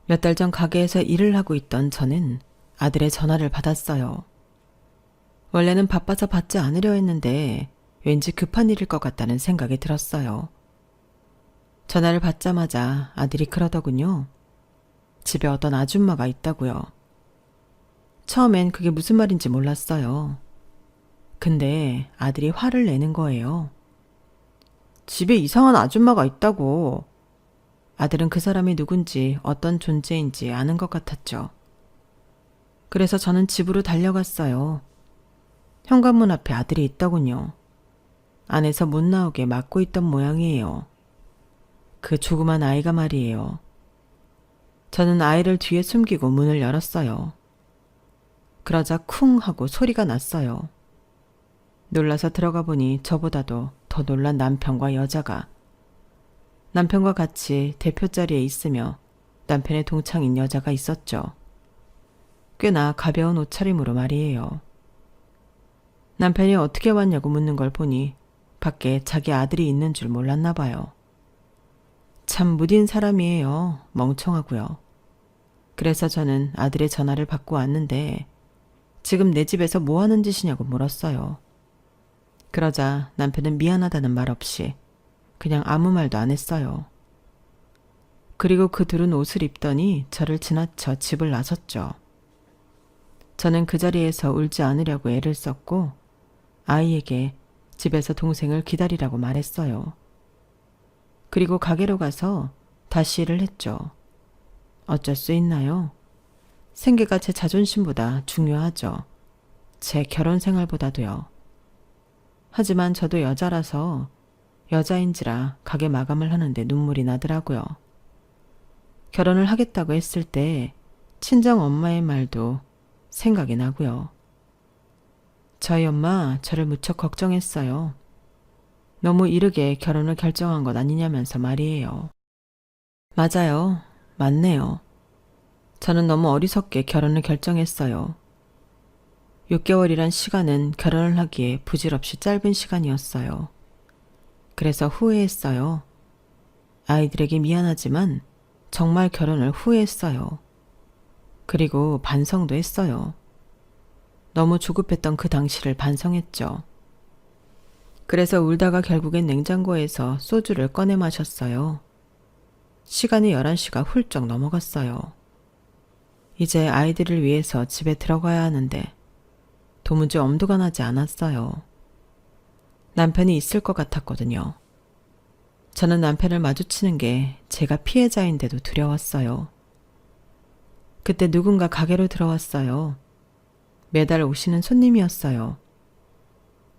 몇 달 전 가게에서 일을 하고 있던 저는 아들의 전화를 받았어요. 원래는 바빠서 받지 않으려 했는데 왠지 급한 일일 것 같다는 생각이 들었어요. 전화를 받자마자 아들이 그러더군요. 집에 어떤 아줌마가 있다고요. 처음엔 그게 무슨 말인지 몰랐어요. 근데 아들이 화를 내는 거예요. 집에 이상한 아줌마가 있다고. 아들은 그 사람이 누군지 어떤 존재인지 아는 것 같았죠. 그래서 저는 집으로 달려갔어요. 현관문 앞에 아들이 있더군요. 안에서 못 나오게 막고 있던 모양이에요. 그 조그만 아이가 말이에요. 저는 아이를 뒤에 숨기고 문을 열었어요. 그러자 쿵 하고 소리가 났어요. 놀라서 들어가 보니 저보다도 더 놀란 남편과 여자가 남편과 같이 대표 자리에 있으며 남편의 동창인 여자가 있었죠. 꽤나 가벼운 옷차림으로 말이에요. 남편이 어떻게 왔냐고 묻는 걸 보니 밖에 자기 아들이 있는 줄 몰랐나 봐요. 참 무딘 사람이에요. 멍청하고요. 그래서 저는 아들의 전화를 받고 왔는데 지금 내 집에서 뭐 하는 짓이냐고 물었어요. 그러자 남편은 미안하다는 말 없이 그냥 아무 말도 안 했어요. 그리고 그 둘은 옷을 입더니 저를 지나쳐 집을 나섰죠. 저는 그 자리에서 울지 않으려고 애를 썼고 아이에게 집에서 동생을 기다리라고 말했어요. 그리고 가게로 가서 다시 일을 했죠. 어쩔 수 있나요? 생계가 제 자존심보다 중요하죠. 제 결혼 생활보다도요. 하지만 저도 여자라서 여자인지라 가게 마감을 하는데 눈물이 나더라고요. 결혼을 하겠다고 했을 때 친정 엄마의 말도 생각이 나고요. 저희 엄마 저를 무척 걱정했어요. 너무 이르게 결혼을 결정한 것 아니냐면서 말이에요. 맞아요. 맞네요. 저는 너무 어리석게 결혼을 결정했어요. 6개월이란 시간은 결혼을 하기에 부질없이 짧은 시간이었어요. 그래서 후회했어요. 아이들에게 미안하지만 정말 결혼을 후회했어요. 그리고 반성도 했어요. 너무 조급했던 그 당시를 반성했죠. 그래서 울다가 결국엔 냉장고에서 소주를 꺼내 마셨어요. 시간이 11시가 훌쩍 넘어갔어요. 이제 아이들을 위해서 집에 들어가야 하는데 도무지 엄두가 나지 않았어요. 남편이 있을 것 같았거든요. 저는 남편을 마주치는 게 제가 피해자인데도 두려웠어요. 그때 누군가 가게로 들어왔어요. 매달 오시는 손님이었어요.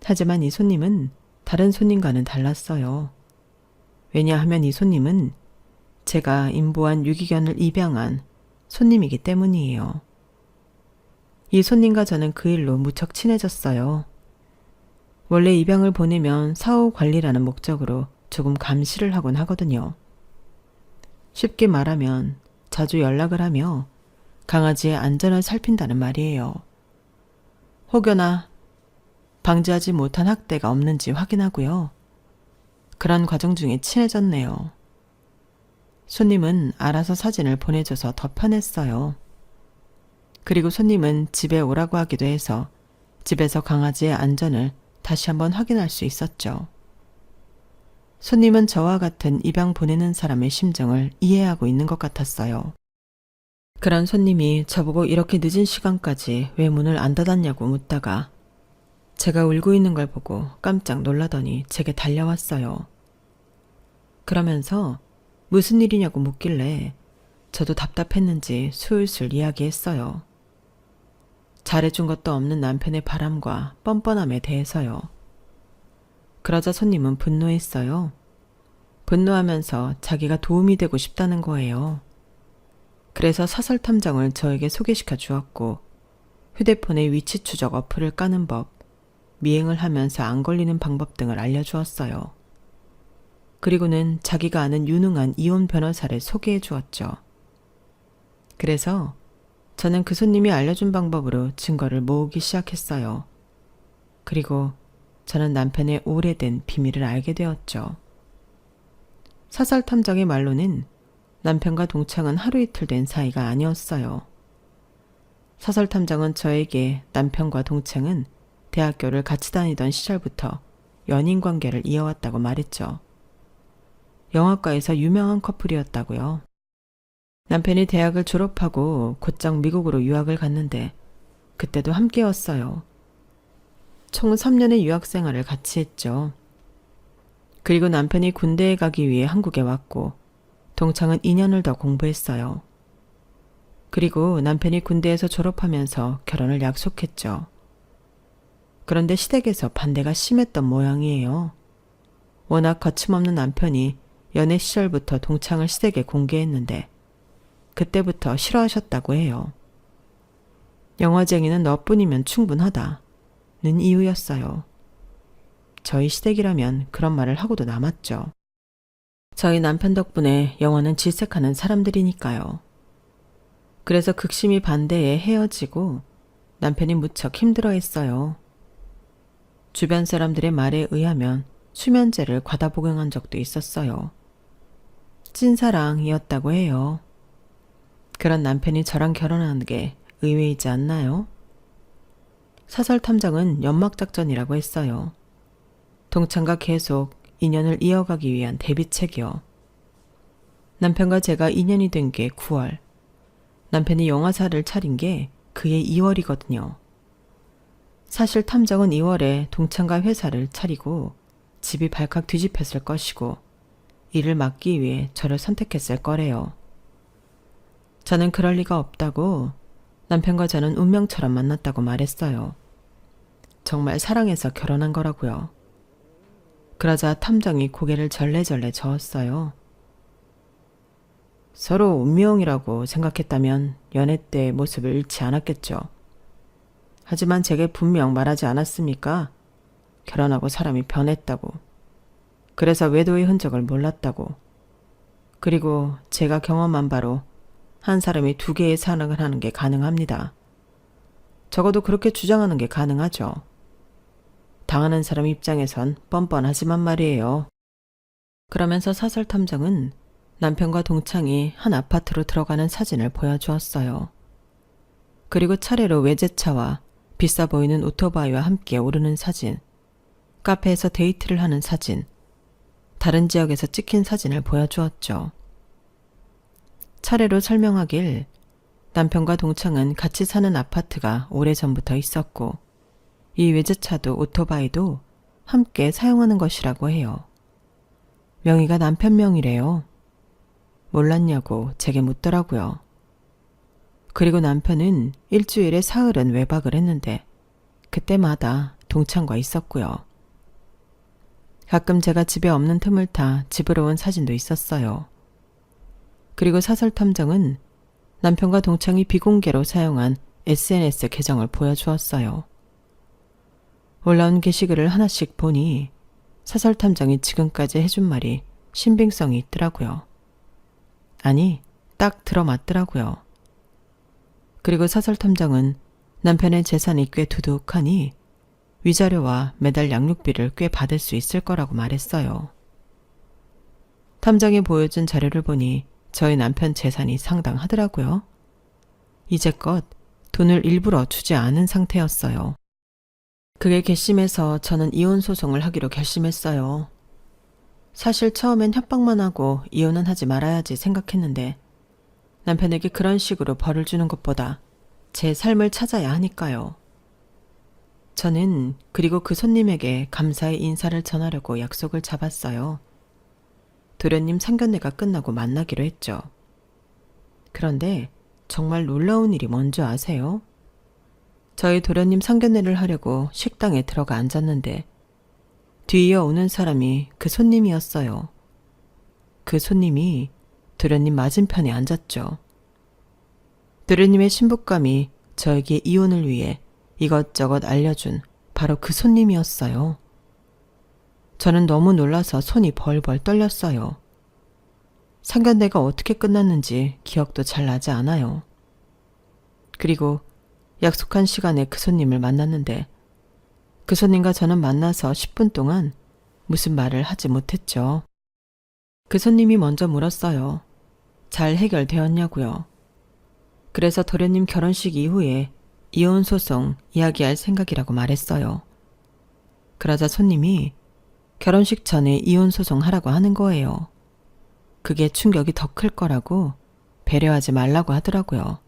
하지만 이 손님은 다른 손님과는 달랐어요. 왜냐하면 이 손님은 제가 임보한 유기견을 입양한 손님이기 때문이에요. 이 손님과 저는 그 일로 무척 친해졌어요. 원래 입양을 보내면 사후 관리라는 목적으로 조금 감시를 하곤 하거든요. 쉽게 말하면 자주 연락을 하며 강아지의 안전을 살핀다는 말이에요. 혹여나 방지하지 못한 학대가 없는지 확인하고요. 그런 과정 중에 친해졌네요. 손님은 알아서 사진을 보내줘서 더 편했어요. 그리고 손님은 집에 오라고 하기도 해서 집에서 강아지의 안전을 다시 한번 확인할 수 있었죠. 손님은 저와 같은 입양 보내는 사람의 심정을 이해하고 있는 것 같았어요. 그런 손님이 저보고 이렇게 늦은 시간까지 왜 문을 안 닫았냐고 묻다가 제가 울고 있는 걸 보고 깜짝 놀라더니 제게 달려왔어요. 그러면서 무슨 일이냐고 묻길래 저도 답답했는지 술술 이야기했어요. 잘해준 것도 없는 남편의 바람과 뻔뻔함에 대해서요. 그러자 손님은 분노했어요. 분노하면서 자기가 도움이 되고 싶다는 거예요. 그래서 사설 탐정을 저에게 소개시켜 주었고 휴대폰에 위치 추적 어플을 까는 법, 미행을 하면서 안 걸리는 방법 등을 알려주었어요. 그리고는 자기가 아는 유능한 이혼 변호사를 소개해 주었죠. 그래서 저는 그 손님이 알려준 방법으로 증거를 모으기 시작했어요. 그리고 저는 남편의 오래된 비밀을 알게 되었죠. 사설 탐정의 말로는 남편과 동창은 하루 이틀 된 사이가 아니었어요. 사설 탐정은 저에게 남편과 동창은 대학교를 같이 다니던 시절부터 연인 관계를 이어왔다고 말했죠. 영화과에서 유명한 커플이었다고요. 남편이 대학을 졸업하고 곧장 미국으로 유학을 갔는데 그때도 함께였어요. 총 3년의 유학 생활을 같이 했죠. 그리고 남편이 군대에 가기 위해 한국에 왔고 동창은 2년을 더 공부했어요. 그리고 남편이 군대에서 졸업하면서 결혼을 약속했죠. 그런데 시댁에서 반대가 심했던 모양이에요. 워낙 거침없는 남편이 연애 시절부터 동창을 시댁에 공개했는데 그때부터 싫어하셨다고 해요. 영화쟁이는 너뿐이면 충분하다는 이유였어요. 저희 시댁이라면 그런 말을 하고도 남았죠. 저희 남편 덕분에 영화는 질색하는 사람들이니까요. 그래서 극심히 반대에 헤어지고 남편이 무척 힘들어했어요. 주변 사람들의 말에 의하면 수면제를 과다 복용한 적도 있었어요. 찐사랑이었다고 해요. 그런 남편이 저랑 결혼하는 게 의외이지 않나요? 사설 탐정은 연막작전이라고 했어요. 동창과 계속 인연을 이어가기 위한 대비책이요. 남편과 제가 인연이 된 게 9월, 남편이 영화사를 차린 게 그해 2월이거든요. 사실 탐정은 2월에 동창과 회사를 차리고 집이 발칵 뒤집혔을 것이고 이를 막기 위해 저를 선택했을 거래요. 저는 그럴 리가 없다고 남편과 저는 운명처럼 만났다고 말했어요. 정말 사랑해서 결혼한 거라고요. 그러자 탐정이 고개를 절레절레 저었어요. 서로 운명이라고 생각했다면 연애 때의 모습을 잃지 않았겠죠. 하지만 제게 분명 말하지 않았습니까? 결혼하고 사람이 변했다고. 그래서 외도의 흔적을 몰랐다고. 그리고 제가 경험한 바로 한 사람이 2개의 사랑을 하는 게 가능합니다. 적어도 그렇게 주장하는 게 가능하죠. 당하는 사람 입장에선 뻔뻔하지만 말이에요. 그러면서 사설 탐정은 남편과 동창이 한 아파트로 들어가는 사진을 보여주었어요. 그리고 차례로 외제차와 비싸 보이는 오토바이와 함께 오르는 사진, 카페에서 데이트를 하는 사진, 다른 지역에서 찍힌 사진을 보여주었죠. 차례로 설명하길 남편과 동창은 같이 사는 아파트가 오래전부터 있었고 이 외제차도 오토바이도 함께 사용하는 것이라고 해요. 명의가 남편 명의래요. 몰랐냐고 제게 묻더라고요. 그리고 남편은 일주일에 사흘은 외박을 했는데 그때마다 동창과 있었고요. 가끔 제가 집에 없는 틈을 타 집으로 온 사진도 있었어요. 그리고 사설 탐정은 남편과 동창이 비공개로 사용한 SNS 계정을 보여주었어요. 올라온 게시글을 하나씩 보니 사설 탐정이 지금까지 해준 말이 신빙성이 있더라고요. 아니, 딱 들어맞더라고요. 그리고 사설 탐정은 남편의 재산이 꽤 두둑하니 위자료와 매달 양육비를 꽤 받을 수 있을 거라고 말했어요. 탐정이 보여준 자료를 보니 저희 남편 재산이 상당하더라고요. 이제껏 돈을 일부러 주지 않은 상태였어요. 그게 괘씸해서 저는 이혼 소송을 하기로 결심했어요. 사실 처음엔 협박만 하고 이혼은 하지 말아야지 생각했는데 남편에게 그런 식으로 벌을 주는 것보다 제 삶을 찾아야 하니까요. 저는 그리고 그 손님에게 감사의 인사를 전하려고 약속을 잡았어요. 도련님 상견례가 끝나고 만나기로 했죠. 그런데 정말 놀라운 일이 뭔지 아세요? 저희 도련님 상견례를 하려고 식당에 들어가 앉았는데 뒤이어 오는 사람이 그 손님이었어요. 그 손님이 도련님 맞은편에 앉았죠. 도련님의 신부감이 저에게 이혼을 위해 이것저것 알려준 바로 그 손님이었어요. 저는 너무 놀라서 손이 벌벌 떨렸어요. 상견례가 어떻게 끝났는지 기억도 잘 나지 않아요. 그리고 약속한 시간에 그 손님을 만났는데 그 손님과 저는 만나서 10분 동안 무슨 말을 하지 못했죠. 그 손님이 먼저 물었어요. 잘 해결되었냐고요. 그래서 도련님 결혼식 이후에 이혼 소송 이야기할 생각이라고 말했어요. 그러자 손님이 결혼식 전에 이혼 소송 하라고 하는 거예요. 그게 충격이 더 클 거라고 배려하지 말라고 하더라고요.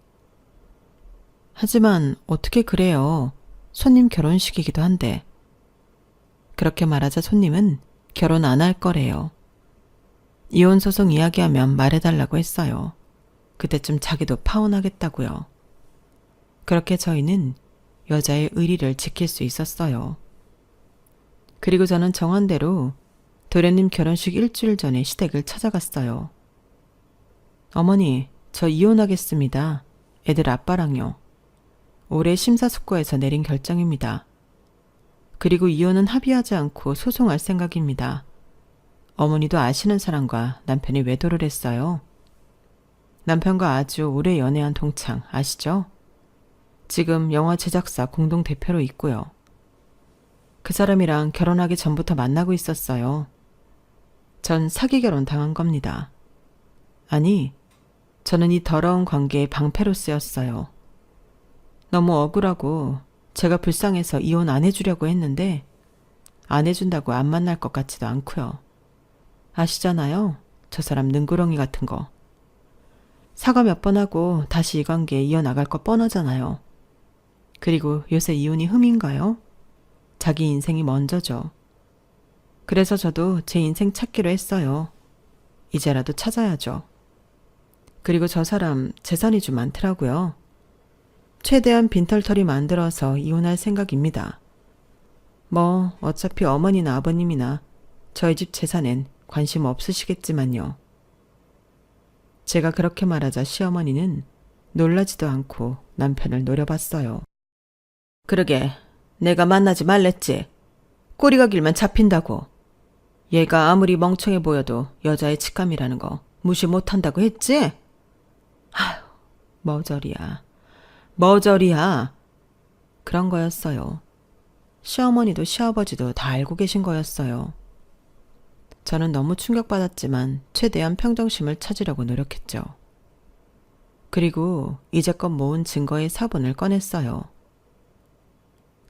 하지만 어떻게 그래요? 손님 결혼식이기도 한데. 그렇게 말하자 손님은 결혼 안 할 거래요. 이혼 소송 이야기하면 말해달라고 했어요. 그때쯤 자기도 파혼하겠다고요. 그렇게 저희는 여자의 의리를 지킬 수 있었어요. 그리고 저는 정한 대로 도련님 결혼식 일주일 전에 시댁을 찾아갔어요. 어머니, 저 이혼하겠습니다. 애들 아빠랑요. 올해 심사숙고해서 내린 결정입니다. 그리고 이혼은 합의하지 않고 소송할 생각입니다. 어머니도 아시는 사람과 남편이 외도를 했어요. 남편과 아주 오래 연애한 동창 아시죠? 지금 영화 제작사 공동 대표로 있고요. 그 사람이랑 결혼하기 전부터 만나고 있었어요. 전 사기 결혼 당한 겁니다. 아니, 저는 이 더러운 관계의 방패로 쓰였어요. 너무 억울하고 제가 불쌍해서 이혼 안 해주려고 했는데 안 해준다고 안 만날 것 같지도 않고요. 아시잖아요. 저 사람 능구렁이 같은 거. 사과 몇 번 하고 다시 이 관계 이어나갈 거 뻔하잖아요. 그리고 요새 이혼이 흠인가요? 자기 인생이 먼저죠. 그래서 저도 제 인생 찾기로 했어요. 이제라도 찾아야죠. 그리고 저 사람 재산이 좀 많더라고요. 최대한 빈털터리 만들어서 이혼할 생각입니다. 뭐 어차피 어머니나 아버님이나 저희 집 재산엔 관심 없으시겠지만요. 제가 그렇게 말하자 시어머니는 놀라지도 않고 남편을 노려봤어요. 그러게 내가 만나지 말랬지. 꼬리가 길면 잡힌다고. 얘가 아무리 멍청해 보여도 여자의 직감이라는 거 무시 못한다고 했지? 아휴, 머저리야. 머저리야. 그런 거였어요. 시어머니도 시아버지도 다 알고 계신 거였어요. 저는 너무 충격받았지만 최대한 평정심을 찾으려고 노력했죠. 그리고 이제껏 모은 증거의 사본을 꺼냈어요.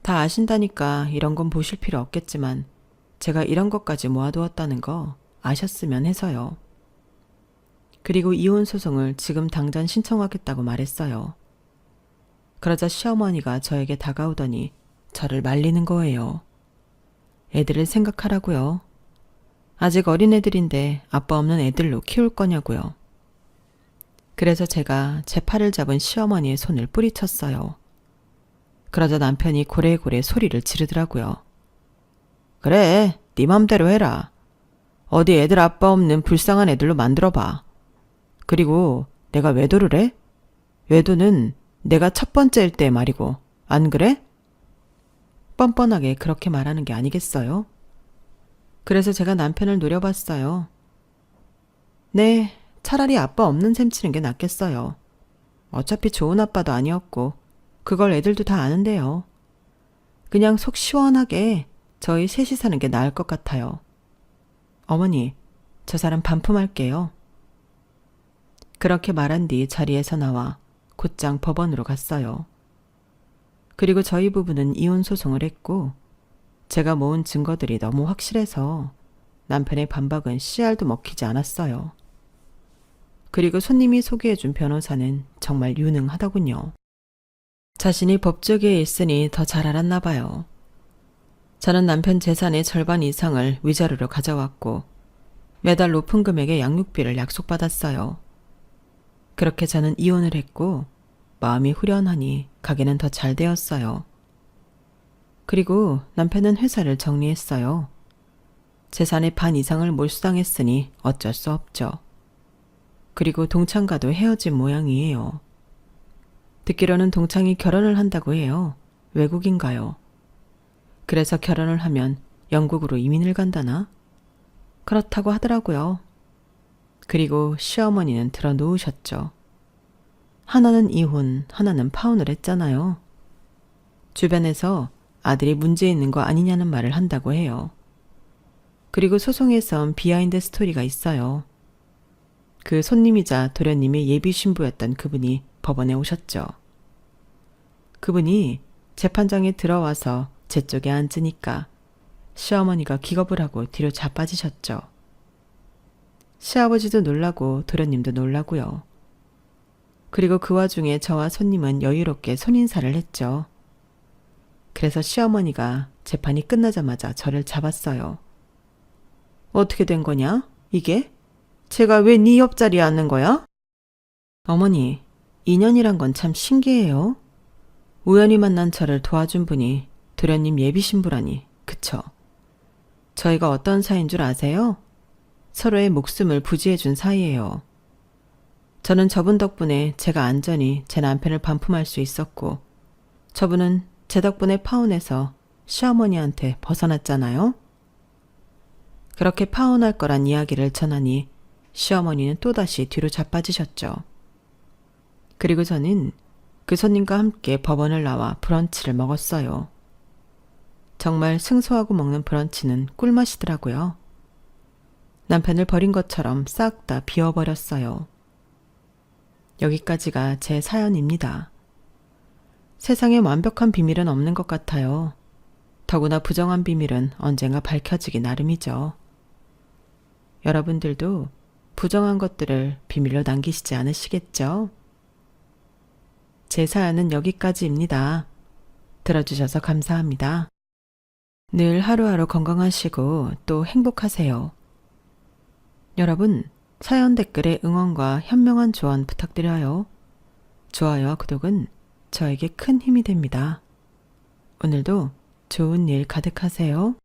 다 아신다니까 이런 건 보실 필요 없겠지만 제가 이런 것까지 모아두었다는 거 아셨으면 해서요. 그리고 이혼 소송을 지금 당장 신청하겠다고 말했어요. 그러자 시어머니가 저에게 다가오더니 저를 말리는 거예요. 애들을 생각하라고요. 아직 어린애들인데 아빠 없는 애들로 키울 거냐고요. 그래서 제가 제 팔을 잡은 시어머니의 손을 뿌리쳤어요. 그러자 남편이 고래고래 소리를 지르더라고요. 그래, 네 맘대로 해라. 어디 애들 아빠 없는 불쌍한 애들로 만들어봐. 그리고 내가 외도를 해? 외도는 내가 첫 번째일 때 말이고, 안 그래? 뻔뻔하게 그렇게 말하는 게 아니겠어요? 그래서 제가 남편을 노려봤어요. 네, 차라리 아빠 없는 셈 치는 게 낫겠어요. 어차피 좋은 아빠도 아니었고 그걸 애들도 다 아는데요. 그냥 속 시원하게 저희 셋이 사는 게 나을 것 같아요. 어머니, 저 사람 반품할게요. 그렇게 말한 뒤 자리에서 나와 곧장 법원으로 갔어요. 그리고 저희 부부는 이혼 소송을 했고 제가 모은 증거들이 너무 확실해서 남편의 반박은 씨알도 먹히지 않았어요. 그리고 손님이 소개해준 변호사는 정말 유능하더군요. 자신이 법조계에 있으니 더 잘 알았나 봐요. 저는 남편 재산의 절반 이상을 위자료로 가져왔고 매달 높은 금액의 양육비를 약속받았어요. 그렇게 저는 이혼을 했고 마음이 후련하니 가게는 더 잘 되었어요. 그리고 남편은 회사를 정리했어요. 재산의 반 이상을 몰수당했으니 어쩔 수 없죠. 그리고 동창과도 헤어진 모양이에요. 듣기로는 동창이 결혼을 한다고 해요. 외국인가요? 그래서 결혼을 하면 영국으로 이민을 간다나? 그렇다고 하더라고요. 그리고 시어머니는 들어 누우셨죠. 하나는 이혼, 하나는 파혼을 했잖아요. 주변에서 아들이 문제 있는 거 아니냐는 말을 한다고 해요. 그리고 소송에선 비하인드 스토리가 있어요. 그 손님이자 도련님의 예비 신부였던 그분이 법원에 오셨죠. 그분이 재판장에 들어와서 제 쪽에 앉으니까 시어머니가 기겁을 하고 뒤로 자빠지셨죠. 시아버지도 놀라고 도련님도 놀라고요. 그리고 그 와중에 저와 손님은 여유롭게 손인사를 했죠. 그래서 시어머니가 재판이 끝나자마자 저를 잡았어요. 어떻게 된 거냐? 이게? 제가 왜 네 옆자리에 앉는 거야? 어머니, 인연이란 건 참 신기해요. 우연히 만난 저를 도와준 분이 도련님 예비 신부라니, 그쵸? 저희가 어떤 사이인 줄 아세요? 서로의 목숨을 부지해준 사이예요. 저는 저분 덕분에 제가 안전히 제 남편을 반품할 수 있었고 저분은 제 덕분에 파혼해서 시어머니한테 벗어났잖아요. 그렇게 파혼할 거란 이야기를 전하니 시어머니는 또다시 뒤로 자빠지셨죠. 그리고 저는 그 손님과 함께 법원을 나와 브런치를 먹었어요. 정말 승소하고 먹는 브런치는 꿀맛이더라고요. 남편을 버린 것처럼 싹 다 비워버렸어요. 여기까지가 제 사연입니다. 세상에 완벽한 비밀은 없는 것 같아요. 더구나 부정한 비밀은 언젠가 밝혀지기 나름이죠. 여러분들도 부정한 것들을 비밀로 남기시지 않으시겠죠? 제 사연은 여기까지입니다. 들어주셔서 감사합니다. 늘 하루하루 건강하시고 또 행복하세요. 여러분, 사연 댓글에 응원과 현명한 조언 부탁드려요. 좋아요와 구독은 저에게 큰 힘이 됩니다. 오늘도 좋은 일 가득하세요.